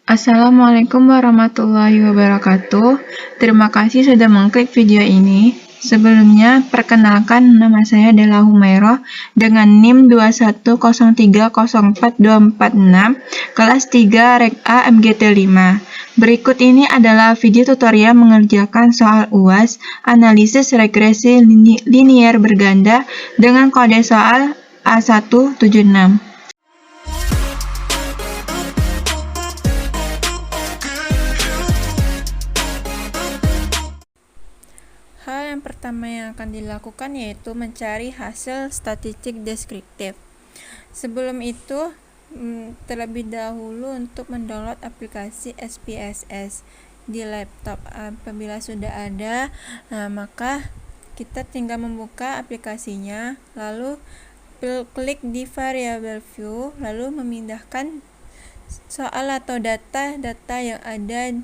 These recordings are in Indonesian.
Assalamualaikum warahmatullahi wabarakatuh. Terima kasih sudah mengklik video ini. Sebelumnya, perkenalkan nama saya adalah Humairah dengan NIM 210304246 kelas 3 Rek A MGT 5. Berikut ini adalah video tutorial mengerjakan soal UAS analisis regresi linier berganda dengan kode soal A176. Hal yang pertama yang akan dilakukan yaitu mencari hasil statistik deskriptif. Sebelum itu, terlebih dahulu untuk mendownload aplikasi SPSS di laptop. Apabila sudah ada, maka kita tinggal membuka aplikasinya, lalu klik di variable view, lalu memindahkan soal atau data yang ada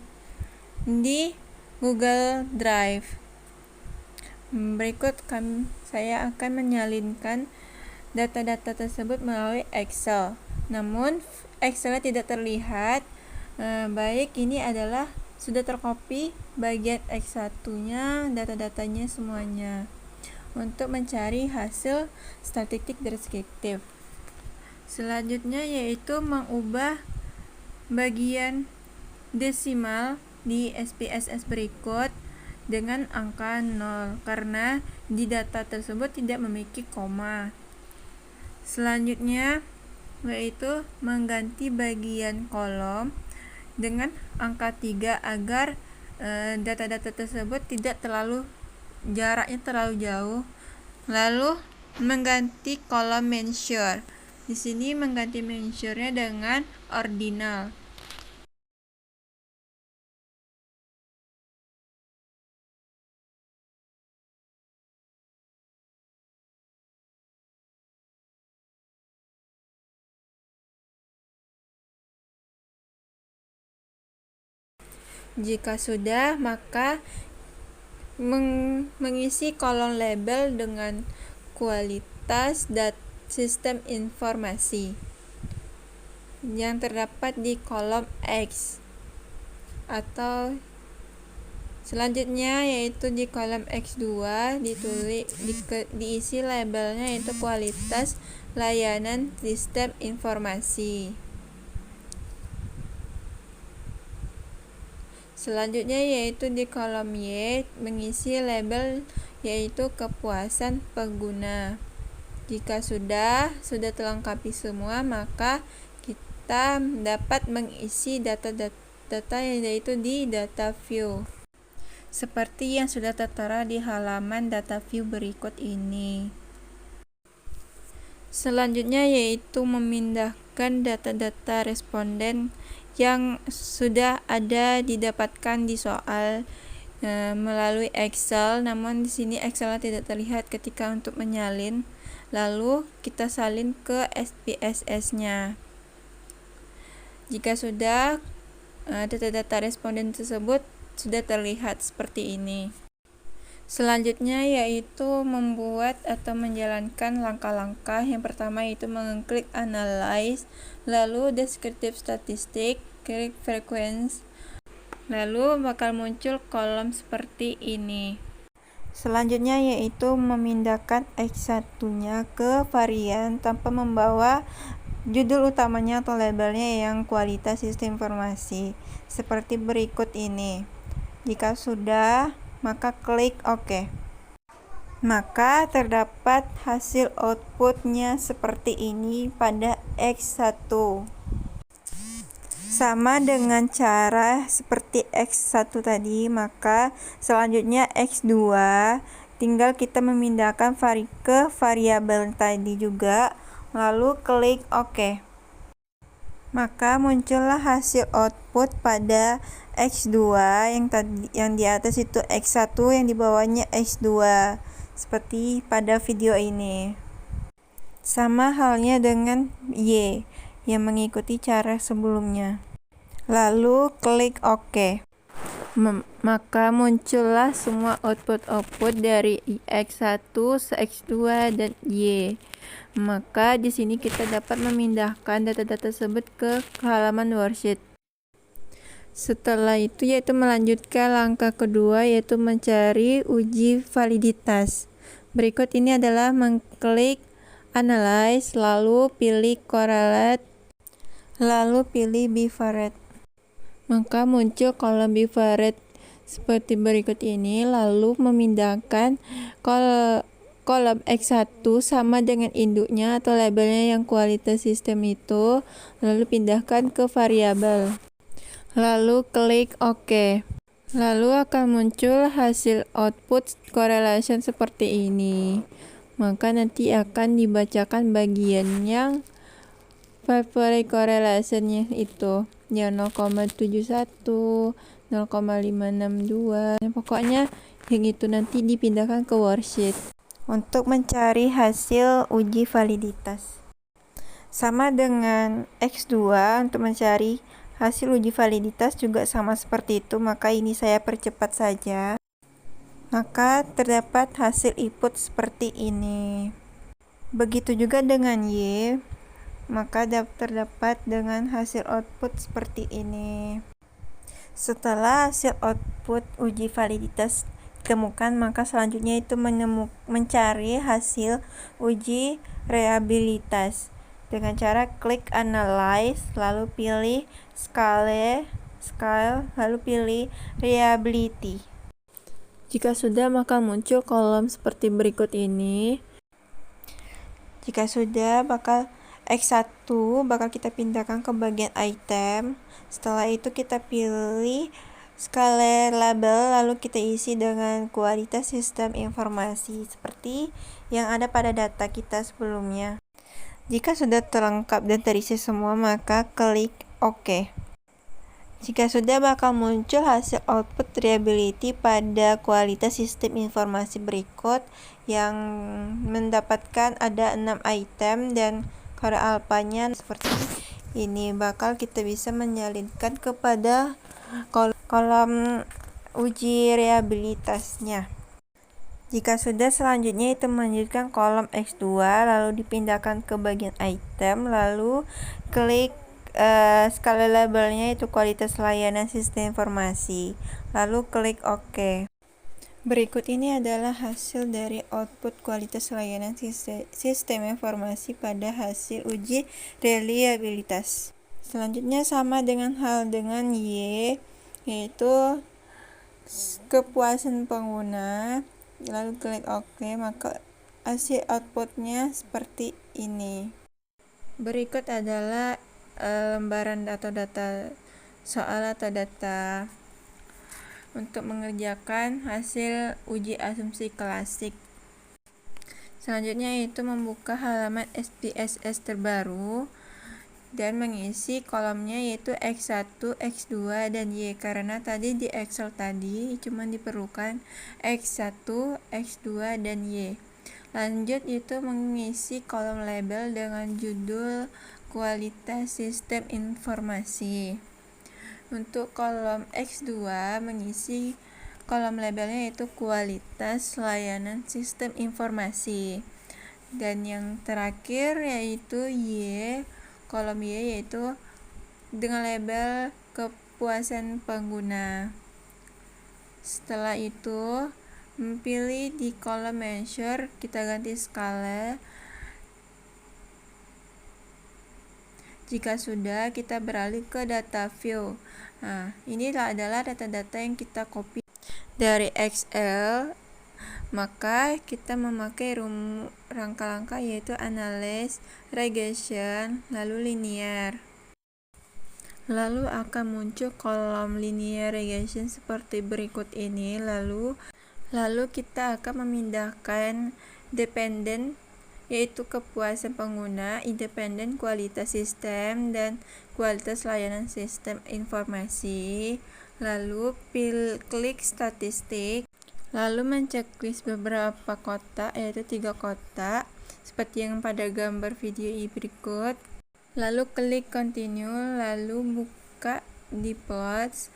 di Google Drive. Berikut saya akan menyalinkan data-data tersebut melalui Excel. Namun Excel tidak terlihat. Baik, ini adalah sudah tercopy bagian X1-nya, data-datanya semuanya. Untuk mencari hasil statistik deskriptif. Selanjutnya yaitu mengubah bagian desimal di SPSS berikut dengan angka 0 karena di data tersebut tidak memiliki koma. Selanjutnya yaitu mengganti bagian kolom dengan angka 3 agar data-data tersebut tidak jaraknya terlalu jauh. Lalu mengganti kolom measure. Di sini mengganti measure-nya dengan ordinal. Jika sudah, maka mengisi kolom label dengan kualitas sistem informasi yang terdapat di kolom X, atau selanjutnya yaitu di kolom X2 diisi labelnya yaitu kualitas layanan sistem informasi. Selanjutnya yaitu di kolom Y mengisi label yaitu kepuasan pengguna. Jika sudah terlengkapi semua, maka kita dapat mengisi data yaitu di data view. Seperti yang sudah tertera di halaman data view berikut ini. Selanjutnya yaitu memindahkan data-data responden yang sudah ada didapatkan di soal melalui Excel, namun di sini Excel tidak terlihat ketika untuk menyalin. Lalu kita salin ke SPSS-nya. Jika sudah, data-data responden tersebut sudah terlihat seperti ini. Selanjutnya yaitu membuat atau menjalankan langkah-langkah. Yang pertama yaitu mengklik analyze, lalu descriptive statistik, klik frequency, lalu bakal muncul kolom seperti ini. Selanjutnya yaitu memindahkan X1-nya ke varian tanpa membawa judul utamanya atau labelnya yang kualitas sistem informasi seperti berikut ini. Jika sudah, maka klik OK. Maka terdapat hasil outputnya seperti ini pada X1. Sama dengan cara seperti X1 tadi, maka selanjutnya X2 tinggal kita memindahkan ke variabel tadi juga, lalu klik OK. Maka muncullah hasil output pada X2 yang di atas itu X1, yang di bawahnya X2, seperti pada video ini. Sama halnya dengan Y yang mengikuti cara sebelumnya. Lalu klik OK. Maka muncullah semua output dari X1, X2 dan Y. Maka di sini kita dapat memindahkan data-data tersebut ke halaman worksheet. Setelah itu yaitu melanjutkan langkah kedua, yaitu mencari uji validitas. Berikut ini adalah mengklik analyze, lalu pilih correlate, lalu pilih bivariate. Maka muncul kolom bivariate seperti berikut ini, lalu memindahkan kolom X1 sama dengan induknya atau labelnya yang kualitas sistem itu, lalu pindahkan ke variabel. Lalu klik OK. Lalu akan muncul hasil output correlation seperti ini. Maka nanti akan dibacakan bagian yang favorite correlation-nya itu yang 0,71, 0,562. Pokoknya yang itu nanti dipindahkan ke worksheet untuk mencari hasil uji validitas. Sama dengan X2 untuk mencari hasil uji validitas juga sama seperti itu, maka ini saya percepat saja. Maka terdapat hasil input seperti ini. Begitu juga dengan Y, maka terdapat dengan hasil output seperti ini. Setelah hasil output uji validitas ditemukan, maka selanjutnya itu mencari hasil uji reliabilitas dengan cara klik analyze, lalu pilih scale, lalu pilih reliability. Jika sudah, maka muncul kolom seperti berikut ini. Jika sudah, maka X1 bakal kita pindahkan ke bagian item. Setelah itu kita pilih scale label, lalu kita isi dengan kualitas sistem informasi seperti yang ada pada data kita sebelumnya. Jika sudah terlengkap dan terisi semua, maka klik OK. Jika sudah, bakal muncul hasil output reliability pada kualitas sistem informasi berikut yang mendapatkan ada 6 item dan kode alfanya seperti ini. Bakal kita bisa menyalinkan kepada kolom uji reliabilitasnya. Jika sudah, selanjutnya itu melanjutkan kolom X2, lalu dipindahkan ke bagian item, lalu klik skala labelnya itu kualitas layanan sistem informasi, lalu klik OK. Berikut ini adalah hasil dari output kualitas layanan sistem informasi pada hasil uji reliabilitas. Selanjutnya sama dengan hal dengan Y, yaitu kepuasan pengguna, lalu klik OK, maka hasil outputnya seperti ini. Berikut adalah lembaran atau data soal atau data untuk mengerjakan hasil uji asumsi klasik. Selanjutnya itu membuka halaman SPSS terbaru dan mengisi kolomnya yaitu X1, X2, dan Y, karena tadi di Excel tadi cuma diperlukan X1, X2, dan Y. Lanjut itu mengisi kolom label dengan judul kualitas sistem informasi. Untuk kolom X2 mengisi kolom labelnya yaitu kualitas layanan sistem informasi. Dan yang terakhir yaitu Y, kolom Y yaitu dengan label kepuasan pengguna. Setelah itu memilih di kolom measure, kita ganti skala. Jika sudah, kita beralih ke data view. Nah, inilah adalah data-data yang kita copy dari Excel. Maka kita memakai rangka-rangka yaitu analyze, regression, lalu linear. Lalu akan muncul kolom linear regression seperti berikut ini. Lalu kita akan memindahkan dependent yaitu kepuasan pengguna, independen kualitas sistem, dan kualitas layanan sistem informasi. Lalu klik statistik, lalu menceklis beberapa kotak yaitu 3 kotak seperti yang pada gambar video berikut. Lalu klik continue, lalu buka di plots,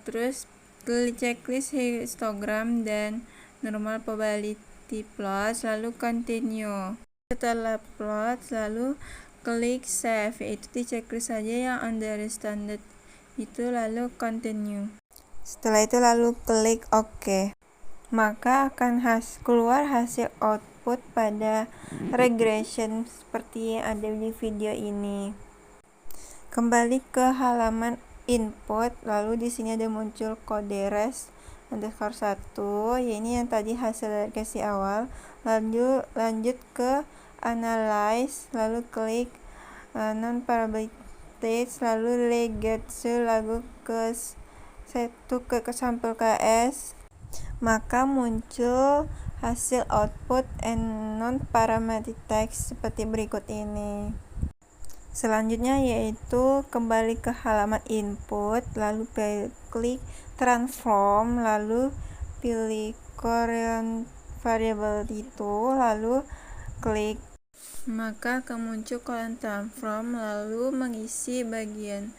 terus klik checklist histogram dan normal probability plots, lalu continue. Setelah plots, lalu klik save, yaitu di checklist saja yang under standard itu lalu continue. Setelah itu lalu klik OK. Maka akan keluar hasil output pada regression seperti yang ada di video ini. Kembali ke halaman input, lalu di sini ada muncul kode res _1, ya ini yang tadi hasil regresi awal. Lalu lanjut ke analyze, lalu klik non probability, lalu regression, lalu ke sampel KS. Maka muncul hasil output and non-parametric text seperti berikut ini. Selanjutnya yaitu kembali ke halaman input, lalu klik transform, lalu pilih current variable itu, lalu klik. Maka akan muncul column transform, lalu mengisi bagian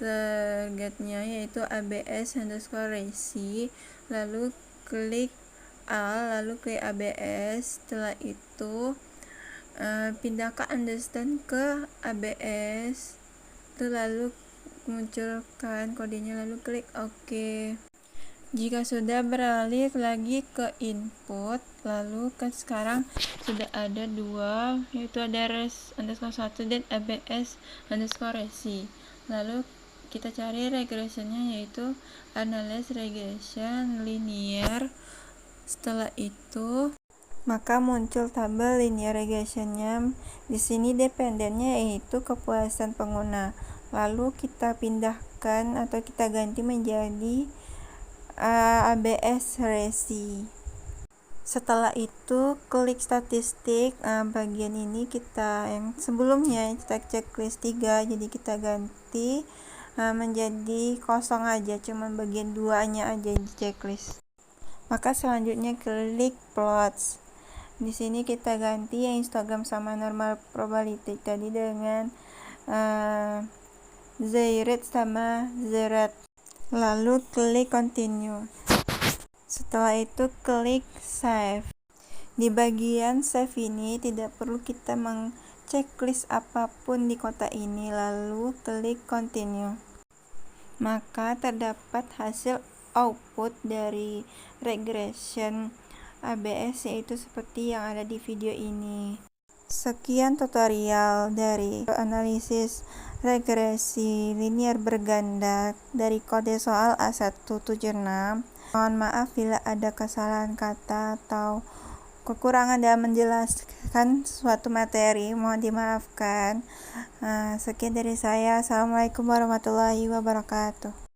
targetnya yaitu abs_resi, lalu klik all, lalu klik abs. Setelah itu pindahkan understand ke abs, lalu munculkan kodenya, lalu klik OK. Jika sudah beralih lagi ke input, lalu kan sekarang sudah ada dua, yaitu ada res_1 dan abs_resi. Lalu kita cari regressionnya, yaitu analyze regression linear. Setelah itu maka muncul tabel linear regressionnya. Di sini dependennya yaitu kepuasan pengguna. Lalu kita pindahkan atau kita ganti menjadi abs_resi. Setelah itu klik statistik. Bagian ini kita yang sebelumnya kita checklist 3, jadi kita ganti menjadi kosong aja, cuman bagian 2-nya aja di checklist. Maka selanjutnya klik plots. Di sini kita ganti yang histogram sama normal probability tadi dengan z-rate sama z-rate. Lalu klik continue. Setelah itu klik save. Di bagian save ini tidak perlu kita checklist apapun di kotak ini, lalu klik continue. Maka terdapat hasil output dari regression ABS, yaitu seperti yang ada di video ini. Sekian tutorial dari analisis regresi linear berganda dari kode soal A176. Mohon maaf bila ada kesalahan kata atau kekurangan dalam menjelaskan suatu materi, mohon dimaafkan. Sekian dari saya. Assalamualaikum warahmatullahi wabarakatuh.